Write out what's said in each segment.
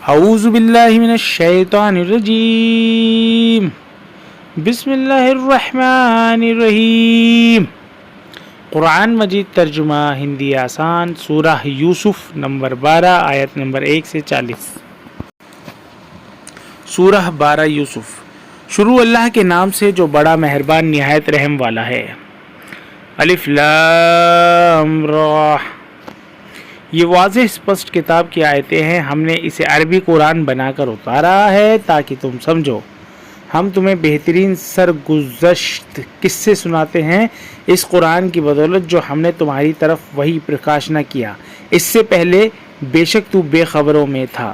اعوذ باللہ من الشیطان الرجیم بسم اللہ الرحمن الرحیم۔ قرآن مجید ترجمہ ہندی آسان، سورہ یوسف نمبر 12 آیت نمبر 1 سے 40۔ سورہ 12 یوسف۔ شروع اللہ کے نام سے جو بڑا مہربان نہایت رحم والا ہے۔ الف لام را۔ یہ واضح اسپشٹ کتاب کی آیتیں ہیں۔ ہم نے اسے عربی قرآن بنا کر اتارا ہے تاکہ تم سمجھو۔ ہم تمہیں بہترین سرگزشت قصے سناتے ہیں اس قرآن کی بدولت جو ہم نے تمہاری طرف وحی پرکاش نہ کیا، اس سے پہلے بے شک تو بے خبروں میں تھا۔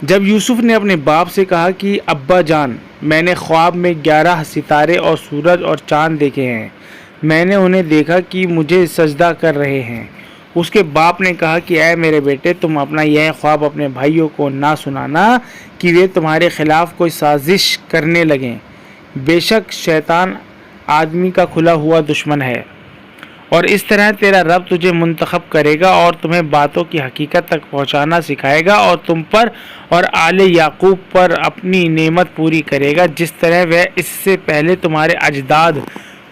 جب یوسف نے اپنے باپ سے کہا کہ ابا جان، میں نے خواب میں 11 ستارے اور سورج اور چاند دیکھے ہیں، میں نے انہیں دیکھا کہ مجھے سجدہ کر رہے ہیں۔ اس کے باپ نے کہا کہ اے میرے بیٹے، تم اپنا یہ خواب اپنے بھائیوں کو نہ سنانا کہ وہ تمہارے خلاف کوئی سازش کرنے لگیں۔ بے شک شیطان آدمی کا کھلا ہوا دشمن ہے، اور اس طرح تیرا رب تجھے منتخب کرے گا اور تمہیں باتوں کی حقیقت تک پہنچانا سکھائے گا اور تم پر اور آل یعقوب پر اپنی نعمت پوری کرے گا، جس طرح وہ اس سے پہلے تمہارے اجداد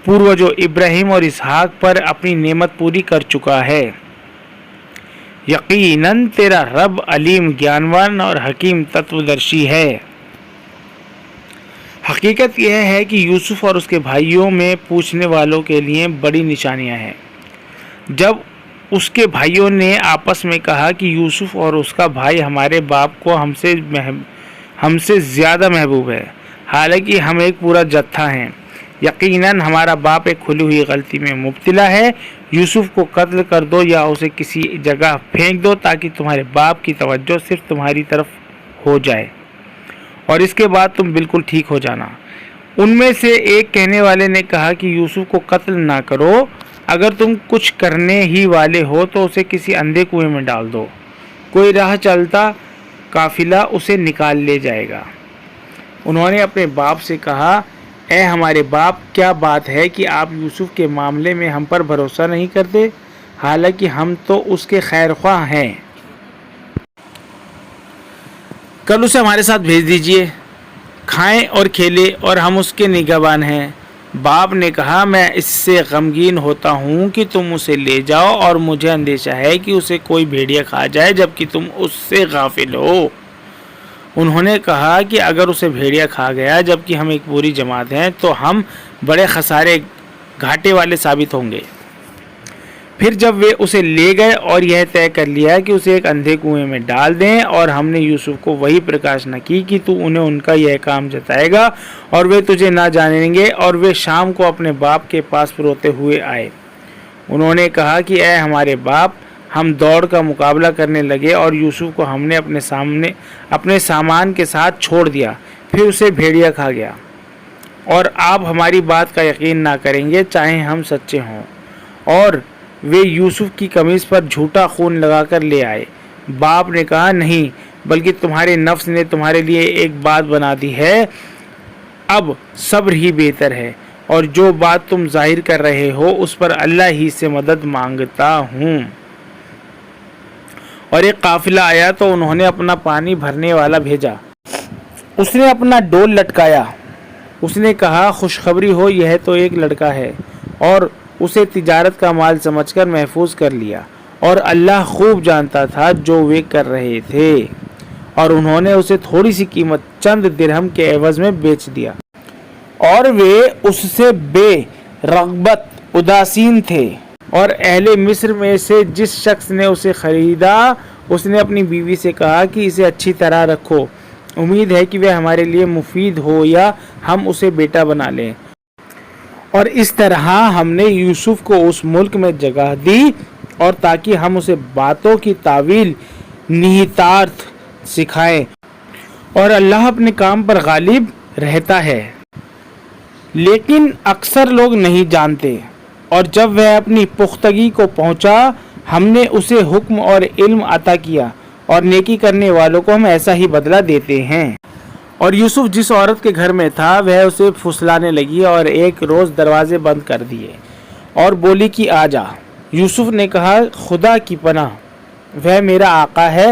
پوروجوں ابراہیم اور اسحاق پر اپنی نعمت پوری کر چکا ہے۔ یقیناً تیرا رب علیم گیانوان اور حکیم تتودرشی ہے۔ حقیقت یہ ہے کہ یوسف اور اس کے بھائیوں میں پوچھنے والوں کے لیے بڑی نشانیاں ہیں۔ جب اس کے بھائیوں نے آپس میں کہا کہ یوسف اور اس کا بھائی ہمارے باپ کو ہم سے زیادہ محبوب ہے، حالانکہ ہم ایک پورا جتھا ہیں، یقیناً ہمارا باپ ایک کھلی ہوئی غلطی میں مبتلا ہے، یوسف کو قتل کر دو یا اسے کسی جگہ پھینک دو تاکہ تمہارے باپ کی توجہ صرف تمہاری طرف ہو جائے اور اس کے بعد تم بالکل ٹھیک ہو جانا۔ ان میں سے ایک کہنے والے نے کہا کہ یوسف کو قتل نہ کرو، اگر تم کچھ کرنے ہی والے ہو تو اسے کسی اندھے کنویں میں ڈال دو، کوئی راہ چلتا قافلہ اسے نکال لے جائے گا۔ انہوں نے اپنے باپ سے کہا، اے ہمارے باپ، کیا بات ہے کہ آپ یوسف کے معاملے میں ہم پر بھروسہ نہیں کرتے، حالانکہ ہم تو اس کے خیر خواہ ہیں۔ کل اسے ہمارے ساتھ بھیج دیجئے، کھائیں اور کھیلے اور ہم اس کے نگہبان ہیں۔ باپ نے کہا، میں اس سے غمگین ہوتا ہوں کہ تم اسے لے جاؤ اور مجھے اندیشہ ہے کہ اسے کوئی بھیڑیا کھا جائے جبکہ تم اس سے غافل ہو۔ انہوں نے کہا کہ اگر اسے بھیڑیا کھا گیا جبکہ ہم ایک پوری جماعت ہیں تو ہم بڑے خسارے گھاٹے والے ثابت ہوں گے۔ پھر جب وہ اسے لے گئے اور یہ طے کر لیا کہ اسے ایک اندھے کنویں میں ڈال دیں اور ہم نے یوسف کو وہی پرکاش نہ کی کہ تو انہیں ان کا یہ کام جتائے گا اور وہ تجھے نہ جانیں گے، اور وہ شام کو اپنے باپ کے پاس روتے ہوئے آئے۔ انہوں نے کہا کہ اے ہمارے باپ، ہم دوڑ کا مقابلہ کرنے لگے اور یوسف کو ہم نے اپنے سامان کے ساتھ چھوڑ دیا، پھر اسے بھیڑیا کھا گیا، اور آپ ہماری بات کا یقین نہ کریں گے چاہے ہم سچے ہوں۔ اور وہ یوسف کی قمیص پر جھوٹا خون لگا کر لے آئے۔ باپ نے کہا، نہیں، بلکہ تمہارے نفس نے تمہارے لیے ایک بات بنا دی ہے، اب صبر ہی بہتر ہے، اور جو بات تم ظاہر کر رہے ہو اس پر اللہ ہی سے مدد مانگتا ہوں۔ اور ایک قافلہ آیا تو انہوں نے اپنا پانی بھرنے والا بھیجا، اس نے اپنا ڈول لٹکایا، اس نے کہا، خوشخبری ہو، یہ تو ایک لڑکا ہے، اور اسے تجارت کا مال سمجھ کر محفوظ کر لیا، اور اللہ خوب جانتا تھا جو وہ کر رہے تھے، اور انہوں نے اسے تھوڑی سی قیمت چند درہم کے عوض میں بیچ دیا، اور وہ اس سے بے رغبت اداسین تھے۔ اور اہل مصر میں سے جس شخص نے اسے خریدا اس نے اپنی بیوی سے کہا کہ اسے اچھی طرح رکھو، امید ہے کہ وہ ہمارے لیے مفید ہو یا ہم اسے بیٹا بنا لیں۔ اور اس طرح ہم نے یوسف کو اس ملک میں جگہ دی اور تاکہ ہم اسے باتوں کی تاویل نہتارتھ سکھائیں، اور اللہ اپنے کام پر غالب رہتا ہے، لیکن اکثر لوگ نہیں جانتے۔ اور جب وہ اپنی پختگی کو پہنچا ہم نے اسے حکم اور علم عطا کیا، اور نیکی کرنے والوں کو ہم ایسا ہی بدلہ دیتے ہیں۔ اور یوسف جس عورت کے گھر میں تھا وہ اسے پھسلانے لگی اور ایک روز دروازے بند کر دیے اور بولی کہ آ جا۔ یوسف نے کہا، خدا کی پناہ، وہ میرا آقا ہے